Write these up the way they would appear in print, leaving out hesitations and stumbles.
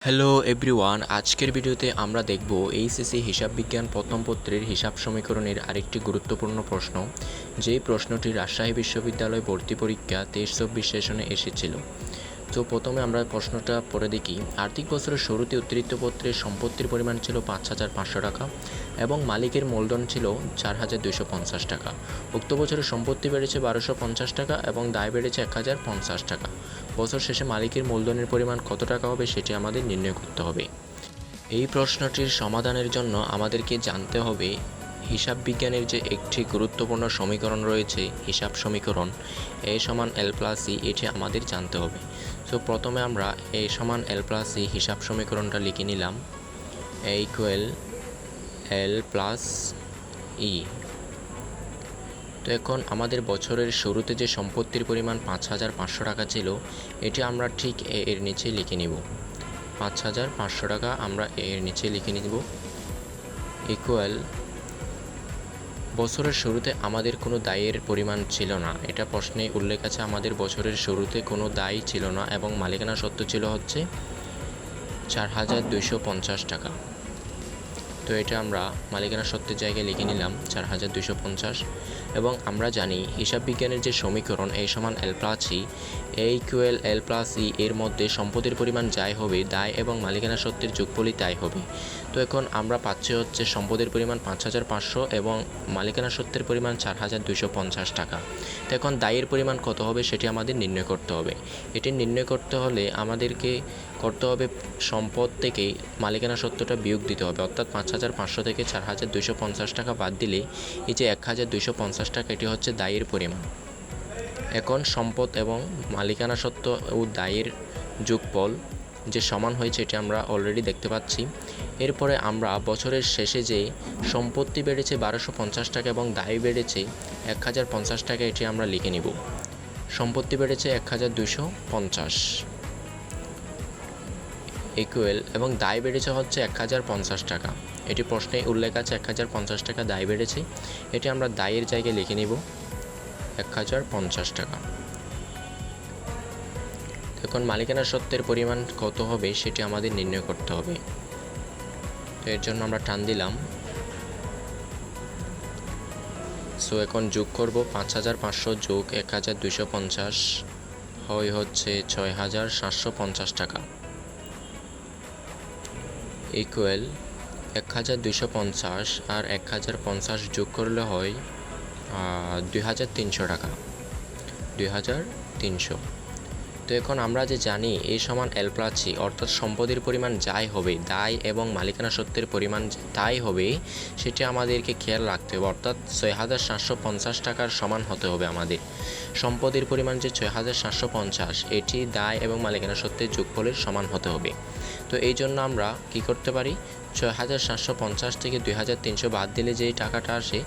Hello everyone, আজকের ভিডিওতে আমরা দেখব এইচএসসি হিসাব বিজ্ঞান প্রথম পত্রের হিসাব সমীকরণের আরেকটি গুরুত্বপূর্ণ প্রশ্ন, যেই প্রশ্নটি রাজশাহী বিশ্ববিদ্যালয় ভর্তি পরীক্ষা 23-24 সেশনে এসেছিল। তো প্রথমে আমরা প্রশ্নটা পড়ে দেখি। আর্থিক বছরের শুরুতে উদ্ধৃত পত্রের সম্পত্তির পরিমাণ ছিল 5,500 টাকা এবং মালিকের মূলধন ছিল 4,250 টাকা। উক্ত বছরের সম্পত্তি বেড়েছে 1,250 টাকা এবং দায় বেড়েছে 1,050 টাকা। বছর শেষে মালিকের মূলধনের পরিমাণ কত টাকা হবে সেটি আমাদের নির্ণয় করতে হবে। এই প্রশ্নটির সমাধানের জন্য আমাদেরকে জানতে হবে হিসাব বিজ্ঞানের যে একটি গুরুত্বপূর্ণ সমীকরণ রয়েছে, হিসাব সমীকরণ এ সমান এল প্লাস ই, এটি আমাদের জানতে হবে। সো প্রথমে আমরা এ সমান এল প্লাস ই হিসাব সমীকরণটা লিখে নিলাম। এ ইকুয়াল এল প্লাস ই। তো এখন আমাদের বছরের শুরুতে যে সম্পত্তির পরিমাণ 5,500 টাকা ছিল, এটি আমরা ঠিক এর নিচে লিখে নিব। 5,500 টাকা আমরা এর নিচে লিখে নিব ইকুয়াল, বছরের শুরুতে আমাদের কোনো দায়ের পরিমাণ ছিল না, এটা প্রশ্নে উল্লেখ আছে। আমাদের বছরের শুরুতে কোনো দায় ছিল না এবং মালিকানা সত্ত্ব ছিল হচ্ছে 4,250 টাকা। তো এটা আমরা মালিকানা সত্ত্বের জায়গায় লিখে নিলাম 4,250। এবং আমরা জানি হিসাব বিজ্ঞানের যে সমীকরণ এ সমান এল প্লাস ই, এ ইকুয়াল এল প্লাস ই, এর মধ্যে সম্পদের পরিমাণ যাই হবে দায় এবং মালিকানা সত্ত্বের যোগফলই তাই হবে। তো এখন আমরা পাচ্ছি হচ্ছে সম্পদের পরিমাণ 5,500 এবং মালিকানা সত্ত্বের পরিমাণ 4,250 টাকা। তো এখন দায়ের পরিমাণ কত হবে সেটি আমাদের নির্ণয় করতে হবে। এটি নির্ণয় করতে হলে আমাদেরকে করতে হবে সম্পদ থেকে মালিকানা সত্ত্বটা বিয়োগ দিতে হবে, অর্থাৎ 5,500 থেকে 4,250 টাকা বাদ দিলে এই যে 1,250 টাকা, এটি হচ্ছে দায়ের পরিমাণ। এখন সম্পদ এবং মালিকানা সত্ত্ব ও দায়ের যোগফল যে সমান হয়েছে এটি আমরা অলরেডি দেখতে পাচ্ছি। এরপরে আমরা বছরের শেষে যে সম্পত্তি বেড়েছে 1,250 টাকা এবং দায় বেড়েছে 1,050 টাকা, এটি আমরা লিখে নিব। সম্পত্তি বেড়েছে 1,250 ইকুয়াল এবং দায় বেড়েছে হচ্ছে 1,050 টাকা। এটি প্রশ্নে উল্লেখ আছে 1,050 টাকা দায় বেড়েছে, এটি আমরা দায়ের জায়গায় লিখে নিব 1,050 টাকা। এখন মালিকানা সত্ত্বের পরিমাণ কত হবে সেটি আমাদের নির্ণয় করতে হবে। তো এর জন্য আমরা টান দিলাম। সো এখন যোগ করব, 5,500 যোগ 1,250 হয় হচ্ছে 6,750 টাকা ইকুয়াল 1,250 আর 1,050 যোগ করলে হয় 2,300 টাকা, 2,300। তো এখন আমরা যে জানি এ সমান এল প্লাস ই, অর্থাৎ সম্পদের পরিমাণ যাই হবে দায় এবং মালিকানা সত্ত্বের পরিমাণ তাই হবে, সেটি আমাদেরকে খেয়াল রাখতে হবে। অর্থাৎ 6,750 টাকার সমান হতে হবে আমাদের সম্পদের পরিমাণ যে 6,750, এটি দায় এবং মালিকানা সত্ত্বের যোগফলের সমান হতে হবে। তো এই জন্য আমরা কি করতে পারি, 6,750 থেকে 2,300 বাদ দিলে যেই টাকাটা আসে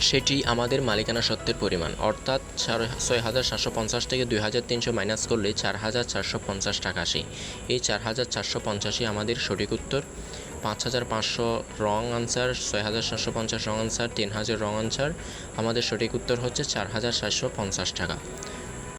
সেটি আমাদের মালিকানা সত্ত্বের পরিমাণ, অর্থাৎ 6,750 থেকে 2,300 মাইনাস করলে 4,450 টাকা আসে। এই 4,450ই আমাদের সঠিক উত্তর। 5,500 wrong answer, 6,750 wrong answer, 3,000 wrong answer. আমাদের সঠিক উত্তর হচ্ছে 4,450 টাকা।